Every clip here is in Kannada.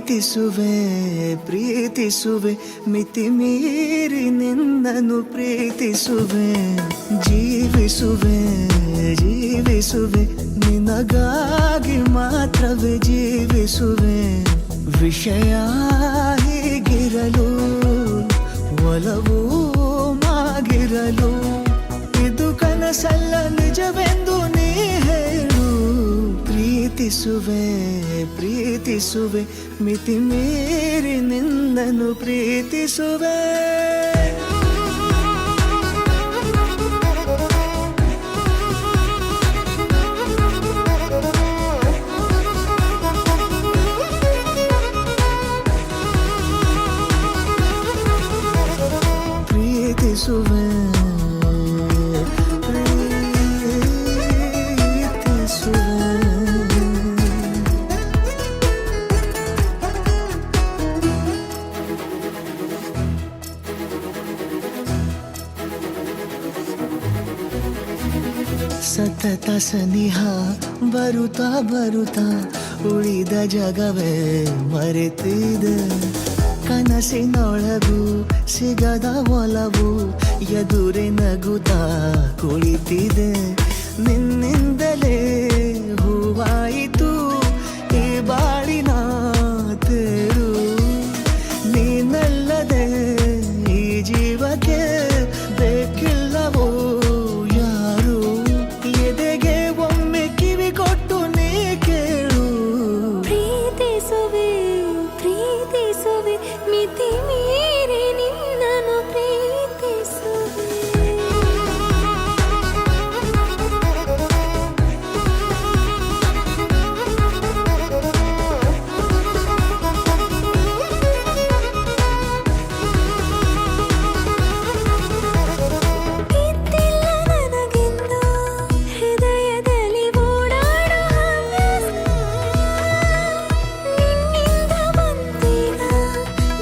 ಪ್ರೀತಿಸುವೆ ಪ್ರೀತಿಸುವೆ ಮಿತಿ ಮೀರಿ ನಿನ್ನನ್ನು ಪ್ರೀತಿಸುವೆ ಜೀವಿಸುವೆ ಜೀವಿಸುವೆ ನಿನಗಾಗಿ ಮಾತ್ರವೇ ಜೀವಿಸುವೆ ವಿಷಯ ಹೀಗಿರಲು ಒಲವು ಮಾಗಿರಲು ಇದು ಕನಸಲ್ಲ ನಿಜವೆಂದು ನೀ ಹೇಳು ಪ್ರೀತಿಸುವೆ ಪ್ರೀತಿಸುವೆ ಮಿತಿ ಮೀರಿ ನಿನ್ನನ್ನು ಪ್ರೀತಿಸುವೆ ಪ್ರೀತಿಸುವೆ ಸತತ ಸನಿಹ ಬರುತ್ತಾ ಬರುತ್ತಾ ಉಳಿದ ಜಗವೇ ಮರೆತಿದೆ ಕನಸಿನೊಳಗೂ ಸಿಗದ ಒಲವು ಎದುರೆ ನಗುತ್ತಾ ಕುಳಿತಿದೆ ನಿನ್ನಿಂದಲೇ ಹೂವಾಯಿತು ಈ ಬಾಳಿನ ತೇರು ನೀನಲ್ಲದೆ ಈ ಜೀವಕ್ಕೆ ಬೇಕಿಲ್ಲವೋ ಯಾರು ಎದೆಗೆ ಒಮ್ಮೆ ಕಿವಿ ಕೊಟ್ಟು ನೀ ಕೇಳು ಪ್ರೀತಿಸುವೆ ಪ್ರೀತಿಸುವೆ ಮಿತಿ ಮೀರಿ ನಿನ್ನನ್ನು ಪ್ರೀತಿಸುವೆ ಇದ್ದಿಲ್ಲ ನನಗೆಂದು ಹೃದಯದಲ್ಲಿ ಓಡಾಡೋ ಹವ್ಯಾಸ ನಿನ್ನಿಂದ ಬಂದೀಗ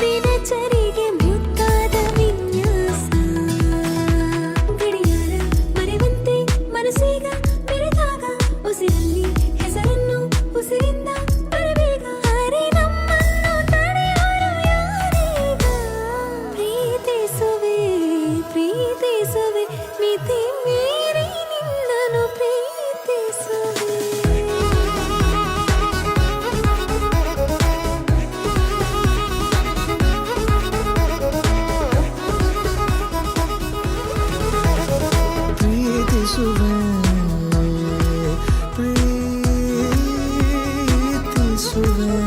ದಿನಚರಿಗೆ ಮುತ್ತಾದ ವಿನ್ಯಾಸ ಗಡಿಯಾರ ಮರೆವಂತೆ ಮನಸ್ಸೀಗ ಬೆರೆತಾಗ ಉಸಿರಲ್ಲಿ ಹೆಸರನ್ನು ಉಸಿರಿಂದ ಬರಬೇಗ ಅರೆ ನಮ್ಮನ್ನು ತಡೆಯೋರು ಯಾರೀಗ ಪ್ರೀತಿಸುವೆ ಪ್ರೀತಿಸುವೆ ಮಿತಿ ಮೀರಿ ನಿನ್ನನ್ನು ಪ್ರೀತಿಸುವೆ ಪ್ರೀತಿಸುವೆ ಪ್ರೀತಿಸುವೆ